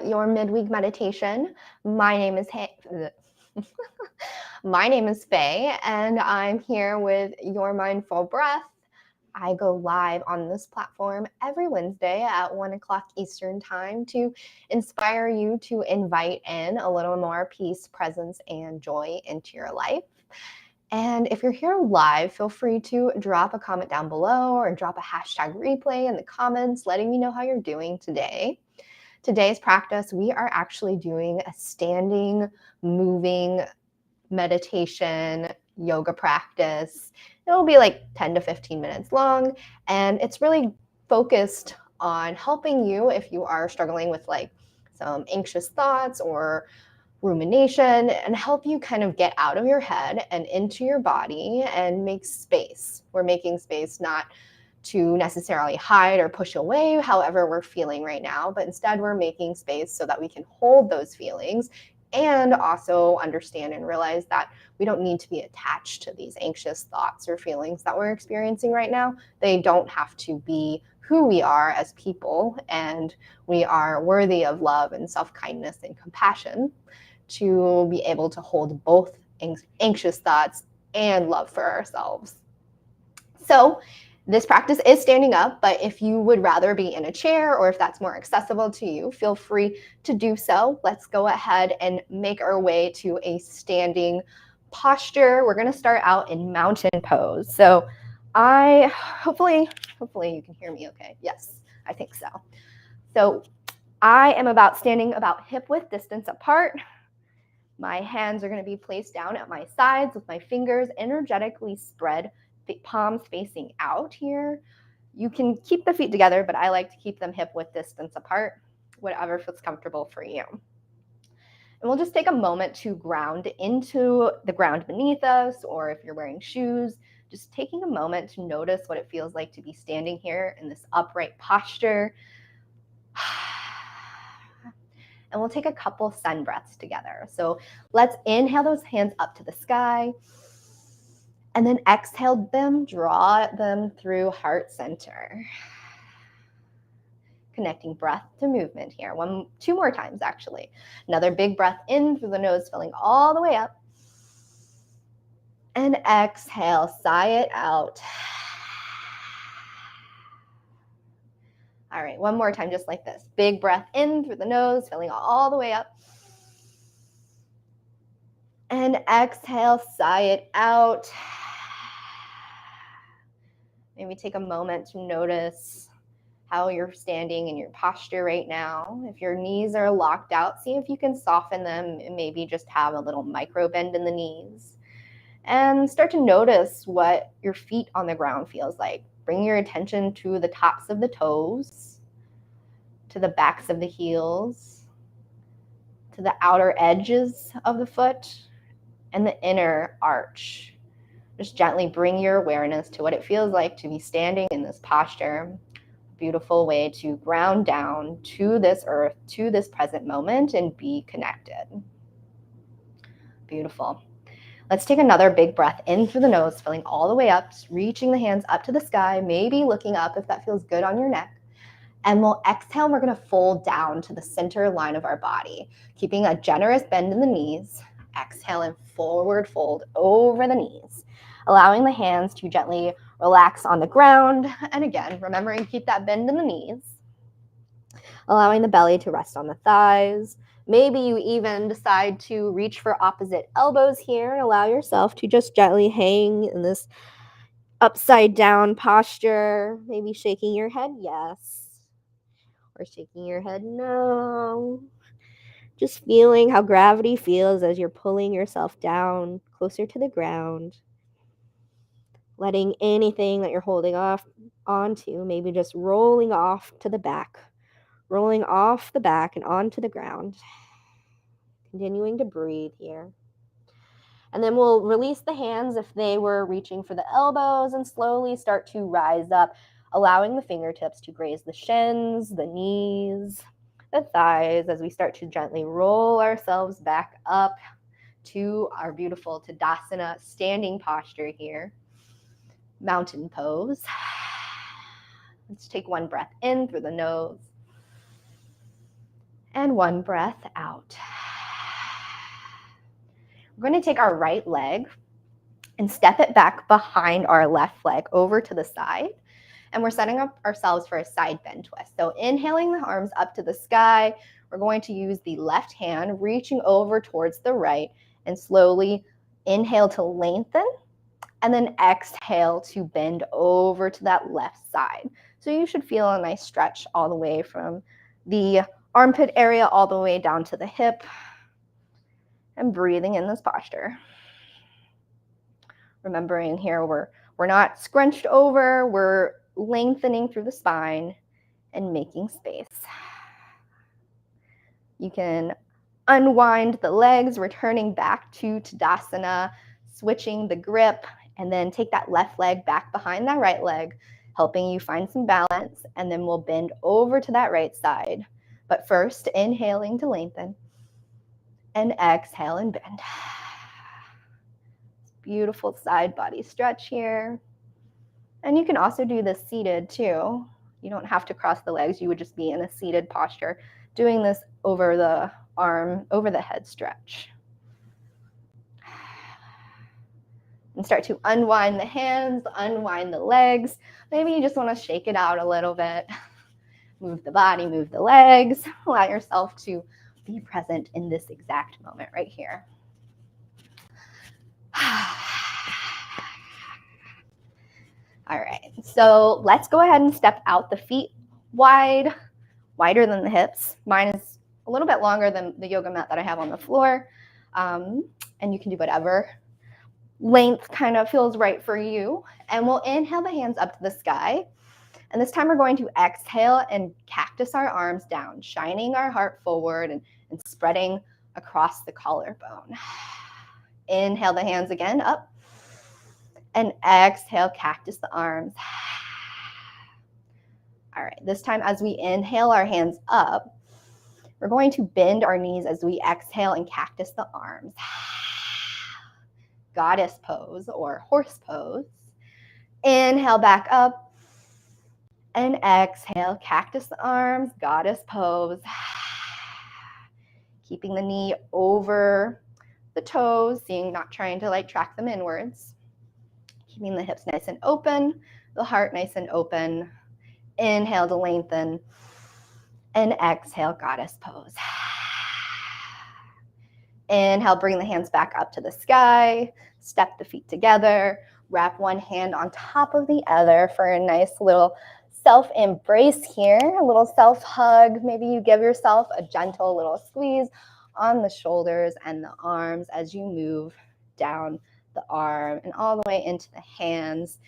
Your midweek meditation. My name is My name is Faye, and I'm here with Your Mindful Breath. I go live on this platform every Wednesday at 1 o'clock Eastern Time to inspire you to invite in a little more peace, presence, and joy into your life. And if you're here live, feel free to drop a comment down below or drop a hashtag replay in the comments, letting me know how you're doing today. Today's practice, we are actually doing a standing, moving meditation yoga practice. It'll be like 10 to 15 minutes long, and it's really focused on helping you if you are struggling with like some anxious thoughts or rumination, and help you kind of get out of your head and into your body and make space. We're making space not to necessarily hide or push away however we're feeling right now, but instead we're making space so that we can hold those feelings and also understand and realize that we don't need to be attached to these anxious thoughts or feelings that we're experiencing right now. They don't have to be who we are as people, and we are worthy of love and self-kindness and compassion to be able to hold both anxious thoughts and love for ourselves. So this practice is standing up, but if you would rather be in a chair or if that's more accessible to you, feel free to do so. Let's go ahead and make our way to a standing posture. We're going to start out in mountain pose. So hopefully you can hear me okay. Yes, I think so. So I am standing about hip width distance apart. My hands are going to be placed down at my sides with my fingers energetically spread, palms facing out here. You can keep the feet together, but I like to keep them hip width distance apart, whatever feels comfortable for you. And we'll just take a moment to ground into the ground beneath us, or if you're wearing shoes, just taking a moment to notice what it feels like to be standing here in this upright posture. And we'll take a couple sun breaths together. So let's inhale those hands up to the sky, and then exhale them, draw them through heart center. Connecting breath to movement here. Two more times actually. Another big breath in through the nose, filling all the way up. And exhale, sigh it out. All right, one more time just like this. Big breath in through the nose, filling all the way up. And exhale, sigh it out. Maybe take a moment to notice how you're standing in your posture right now. If your knees are locked out, see if you can soften them and maybe just have a little micro bend in the knees. And start to notice what your feet on the ground feels like. Bring your attention to the tops of the toes, to the backs of the heels, to the outer edges of the foot, and the inner arch. Just gently bring your awareness to what it feels like to be standing in this posture. Beautiful way to ground down to this earth, to this present moment, and be connected. Beautiful. Let's take another big breath in through the nose, filling all the way up, reaching the hands up to the sky, maybe looking up if that feels good on your neck. And we'll exhale, we're going to fold down to the center line of our body, keeping a generous bend in the knees. Exhale and forward fold over the knees, allowing the hands to gently relax on the ground. And again, remembering to keep that bend in the knees, allowing the belly to rest on the thighs. Maybe you even decide to reach for opposite elbows here and allow yourself to just gently hang in this upside down posture. Maybe shaking your head yes, or shaking your head no. Just feeling how gravity feels as you're pulling yourself down closer to the ground. Letting anything that you're holding onto, maybe just rolling off to the back, rolling off the back and onto the ground. Continuing to breathe here. And then we'll release the hands if they were reaching for the elbows and slowly start to rise up, allowing the fingertips to graze the shins, the knees, the thighs as we start to gently roll ourselves back up to our beautiful Tadasana standing posture here. Mountain pose. Let's take one breath in through the nose. And one breath out. We're going to take our right leg and step it back behind our left leg over to the side. And we're setting up ourselves for a side bend twist. So inhaling the arms up to the sky, we're going to use the left hand reaching over towards the right and slowly inhale to lengthen and then exhale to bend over to that left side. So you should feel a nice stretch all the way from the armpit area all the way down to the hip and breathing in this posture. Remembering here we're not scrunched over, we're lengthening through the spine and making space. You can unwind the legs, returning back to Tadasana, switching the grip, and then take that left leg back behind that right leg, helping you find some balance, and then we'll bend over to that right side. But first, inhaling to lengthen, and exhale and bend. Beautiful side body stretch here. And you can also do this seated too. You don't have to cross the legs. You would just be in a seated posture, doing this over the arm, over the head stretch. And start to unwind the hands, unwind the legs. Maybe you just want to shake it out a little bit. Move the body, move the legs. Allow yourself to be present in this exact moment right here. All right, so let's go ahead and step out the feet wide, wider than the hips. Mine is a little bit longer than the yoga mat that I have on the floor. And you can do whatever length kind of feels right for you. And we'll inhale the hands up to the sky. And this time we're going to exhale and cactus our arms down, shining our heart forward and spreading across the collarbone. Inhale the hands again up. And exhale, cactus the arms. All right, this time as we inhale our hands up, we're going to bend our knees as we exhale and cactus the arms. Goddess pose or horse pose. Inhale back up and exhale, cactus the arms, goddess pose. Keeping the knee over the toes, not trying to track them inwards. Keeping the hips nice and open, the heart nice and open. Inhale to lengthen and exhale, goddess pose. Inhale, bring the hands back up to the sky, step the feet together, wrap one hand on top of the other for a nice little self-embrace here, a little self-hug. Maybe you give yourself a gentle little squeeze on the shoulders and the arms as you move down the arm and all the way into the hands.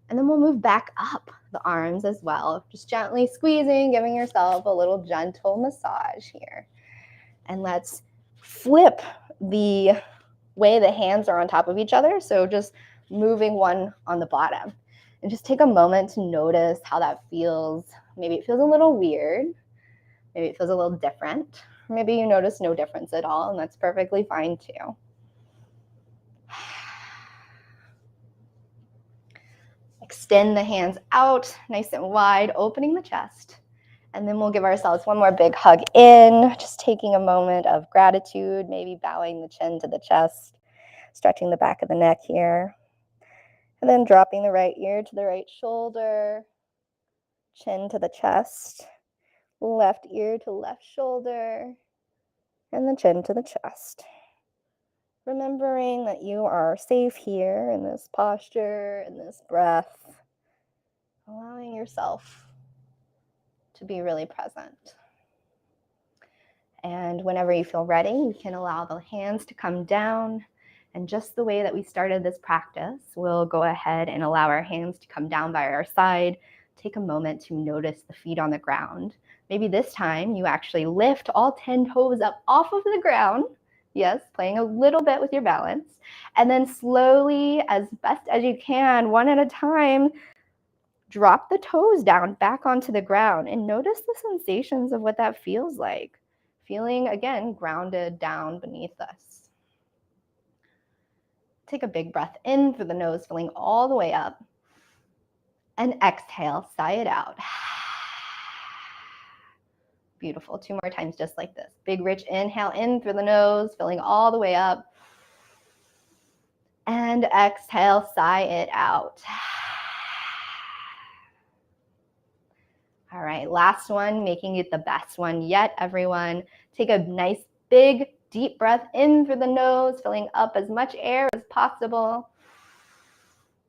And then we'll move back up the arms as well, just gently squeezing, giving yourself a little gentle massage here. And let's flip the way the hands are on top of each other. So just moving one on the bottom. And just take a moment to notice how that feels. Maybe it feels a little weird. Maybe it feels a little different. Maybe you notice no difference at all, and that's perfectly fine too. Extend the hands out nice and wide, opening the chest. And then we'll give ourselves one more big hug in, just taking a moment of gratitude, maybe bowing the chin to the chest, stretching the back of the neck here. And then dropping the right ear to the right shoulder, chin to the chest, left ear to left shoulder, and the chin to the chest. Remembering that you are safe here in this posture, in this breath, allowing yourself to be really present. And whenever you feel ready, you can allow the hands to come down. And just the way that we started this practice, we'll go ahead and allow our hands to come down by our side. Take a moment to notice the feet on the ground. Maybe this time you actually lift all 10 toes up off of the ground. Yes, playing a little bit with your balance. And then slowly, as best as you can, one at a time, drop the toes down back onto the ground and notice the sensations of what that feels like. Feeling, again, grounded down beneath us. Take a big breath in through the nose, filling all the way up. And exhale, sigh it out. Beautiful. 2 more times just like this. Big, rich inhale in through the nose, filling all the way up. And exhale, sigh it out. All right, last one, making it the best one yet, everyone. Take a nice, big, deep breath in through the nose, filling up as much air as possible.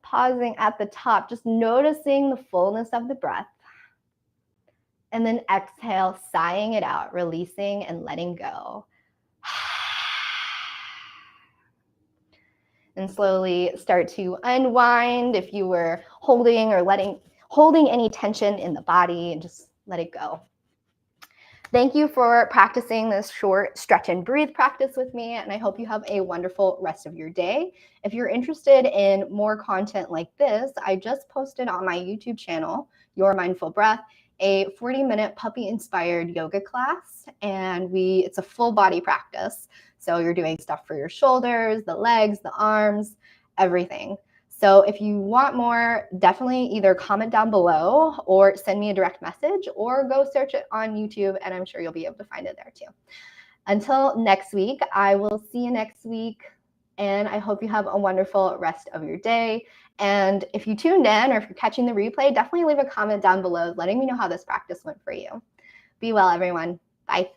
Pausing at the top, just noticing the fullness of the breath. And then exhale, sighing it out, releasing and letting go. And slowly start to unwind if you were holding any tension in the body, and just let it go. Thank you for practicing this short stretch and breathe practice with me, and I hope you have a wonderful rest of your day. If you're interested in more content like this, I just posted on my YouTube channel, Your Mindful Breath, a 40-minute puppy-inspired yoga class, and it's a full body practice. So you're doing stuff for your shoulders, the legs, the arms, everything. So if you want more, definitely either comment down below or send me a direct message, or go search it on YouTube, and I'm sure you'll be able to find it there too. Until next week, I will see you next week, and I hope you have a wonderful rest of your day. And if you tuned in or if you're catching the replay, definitely leave a comment down below letting me know how this practice went for you. Be well, everyone. Bye.